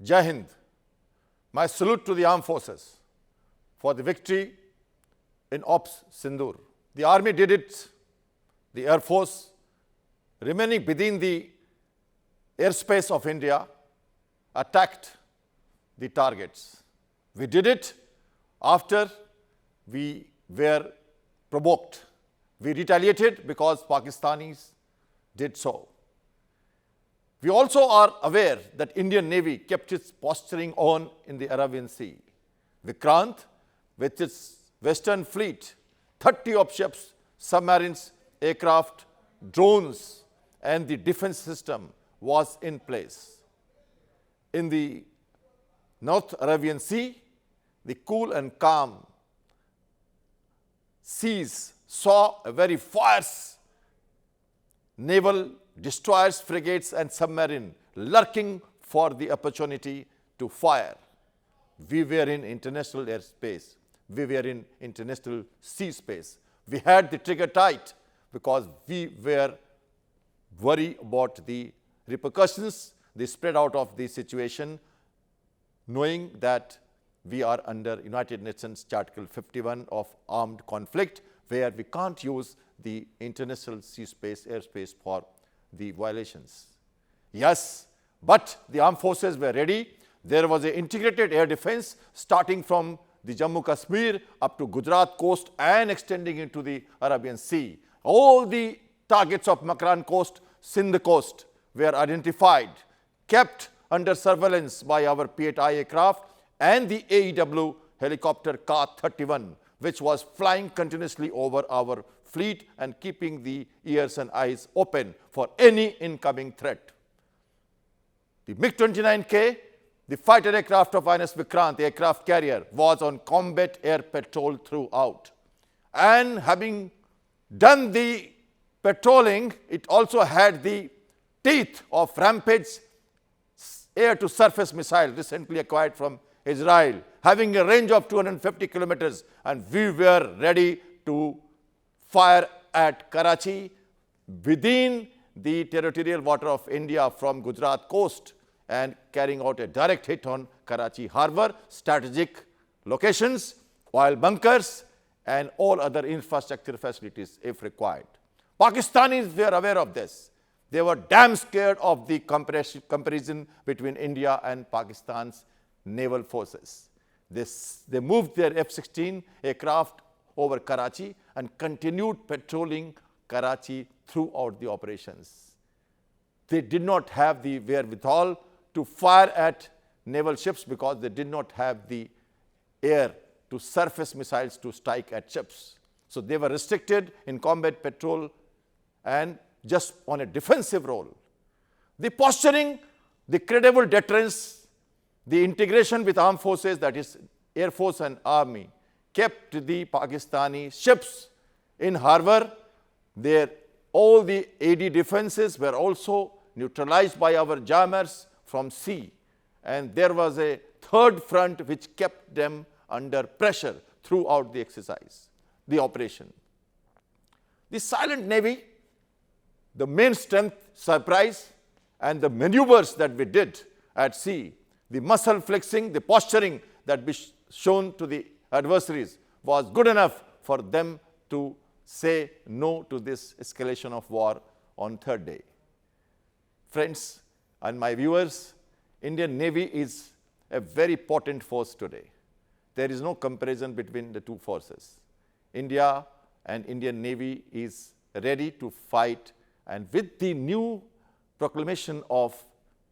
Jai Hind. My salute to the armed forces for the victory in Operation Sindoor. The army did it. The Air Force, remaining within the airspace of India, attacked the targets. We did it after we were provoked. We retaliated because Pakistanis did so. We also are aware that Indian Navy kept its posturing on in the Arabian Sea. Vikrant, with its Western fleet, 30 warships, submarines, aircraft, drones, and the defense system was in place. In the North Arabian Sea, the cool and calm seas saw a very fierce naval destroyers, frigates, and submarine lurking for the opportunity to fire. We were in international airspace. We were in international sea space. We had the trigger tight because we were worried about the repercussions, the spread out of the situation, knowing that we are under United Nations Article 51 of armed conflict, where we can't use the international sea space, airspace for the violations. Yes, but the armed forces were ready. There was an integrated air defense starting from the Jammu Kashmir up to Gujarat coast and extending into the Arabian Sea. All the targets of Makran coast, Sindh coast were identified, kept under surveillance by our P-8I aircraft and the AEW helicopter Ka-31, which was flying continuously over our fleet and keeping the ears and eyes open for any incoming threat. The MiG-29K, the fighter aircraft of INS Vikrant, the aircraft carrier, was on combat air patrol throughout. And having done the patrolling, it also had the teeth of Rampage air-to-surface missile recently acquired from Israel, having a range of 250 kilometers, and we were ready to fire at Karachi within the territorial water of India from Gujarat coast and carrying out a direct hit on Karachi harbour, strategic locations, oil bunkers, and all other infrastructure facilities if required. Pakistanis were aware of this. They were damn scared of the comparison between India and Pakistan's naval forces. They moved their F-16 aircraft over Karachi and continued patrolling Karachi throughout the operations. They did not have the wherewithal to fire at naval ships because they did not have the air-to-surface missiles to strike at ships. So they were restricted in combat patrol and just on a defensive role. The posturing, the credible deterrence, the integration with armed forces, that is Air Force and Army, kept the Pakistani ships in harbour. All the AD defenses were also neutralized by our jammers from sea. And there was a third front which kept them under pressure throughout the exercise, the operation. The silent Navy, the main strength, surprise, and the maneuvers that we did at sea, the muscle flexing, the posturing that we shown to the adversaries was good enough for them to say no to this escalation of war on third day. Friends and my viewers, Indian Navy is a very potent force today. There is no comparison between the two forces. India and Indian Navy is ready to fight, and with the new proclamation of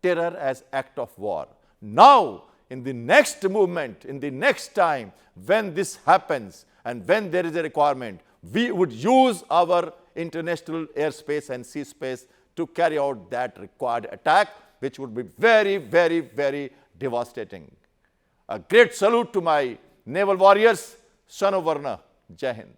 terror as act of war, now in the next movement, in the next time when this happens and when there is a requirement, we would use our international airspace and sea space to carry out that required attack, which would be very, very, very devastating. A great salute to my naval warriors. Shanovarna. Jai Hind.